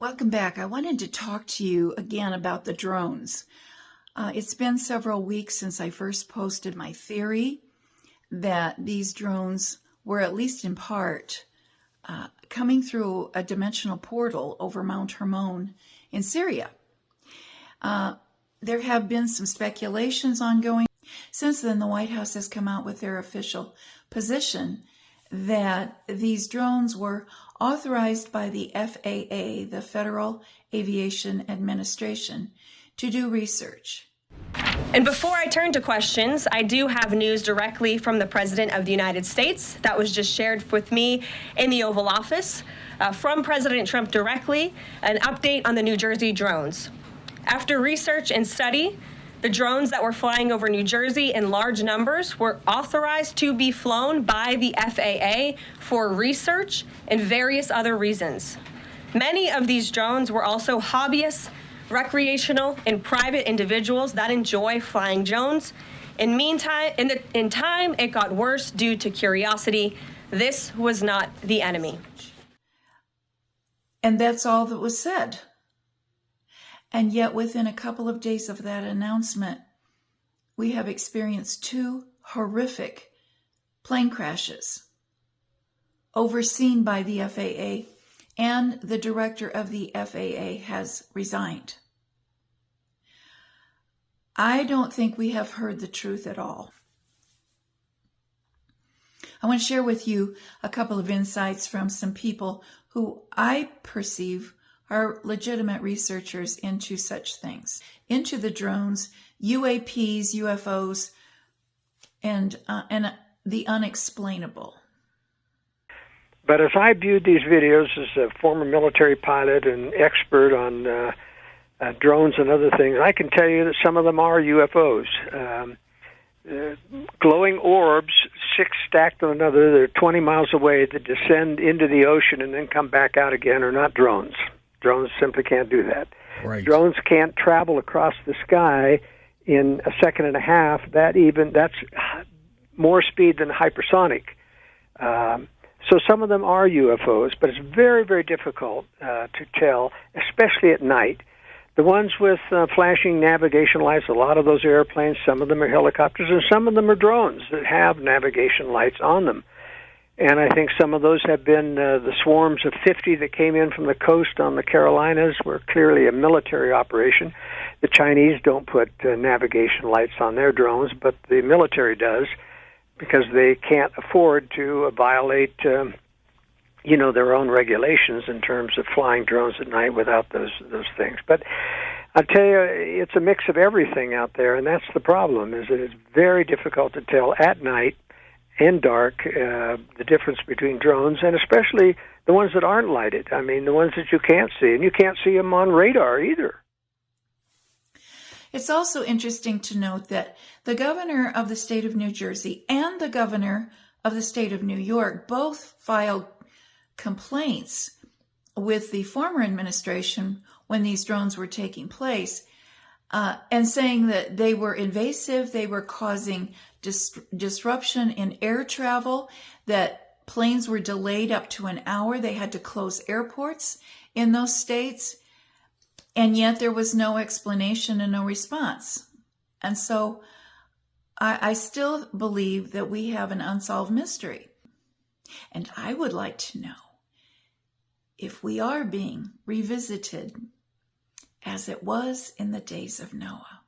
Welcome back. I wanted to talk to you again about the drones. It's been several weeks since I first posted my theory that these drones were, at least in part, coming through a dimensional portal over Mount Hermon in Syria. There have been some speculations ongoing. Since then, the White House has come out with their official position that these drones were authorized by the FAA, the Federal Aviation Administration, to do research. And before I turn to questions, I do have news directly from the President of the United States that was just shared with me in the Oval Office. From President Trump directly, an update on the New Jersey drones. After research and study, the drones that were flying over New Jersey in large numbers were authorized to be flown by the FAA for research and various other reasons. Many of these drones were also hobbyists, recreational, and private individuals that enjoy flying drones. In time, it got worse due to curiosity. This was not the enemy. And that's all that was said. And yet, within a couple of days of that announcement, we have experienced two horrific plane crashes overseen by the FAA, and the director of the FAA has resigned. I don't think we have heard the truth at all. I want to share with you a couple of insights from some people who I perceive are legitimate researchers into such things, into the drones, UAPs, UFOs, and the unexplainable. But as I viewed these videos as a former military pilot and expert on drones and other things, I can tell you that some of them are UFOs. Glowing orbs, 6 stacked on another, they're 20 miles away, that descend into the ocean and then come back out again, are not drones. Drones simply can't do that. Right. Drones can't travel across the sky in a second and a half. That's more speed than hypersonic. So some of them are UFOs, but it's very, very difficult to tell, especially at night. The ones with flashing navigation lights, a lot of those airplanes, some of them are helicopters, and some of them are drones that have navigation lights on them. And I think some of those have been the swarms of 50 that came in from the coast on the Carolinas were clearly a military operation. The Chinese don't put navigation lights on their drones, but the military does, because they can't afford to violate, their own regulations in terms of flying drones at night without those things. But I'll tell you, it's a mix of everything out there, and that's the problem, is that it's very difficult to tell at night and dark the difference between drones, and especially the ones that aren't lighted. I mean, the ones that you can't see, and you can't see them on radar either. It's also interesting to note that the governor of the state of New Jersey and the governor of the state of New York both filed complaints with the former administration when these drones were taking place, and saying that they were invasive, they were causing disruption in air travel, that planes were delayed up to an hour. They had to close airports in those states, and yet there was no explanation and no response. And so I still believe that we have an unsolved mystery. And I would like to know if we are being revisited as it was in the days of Noah.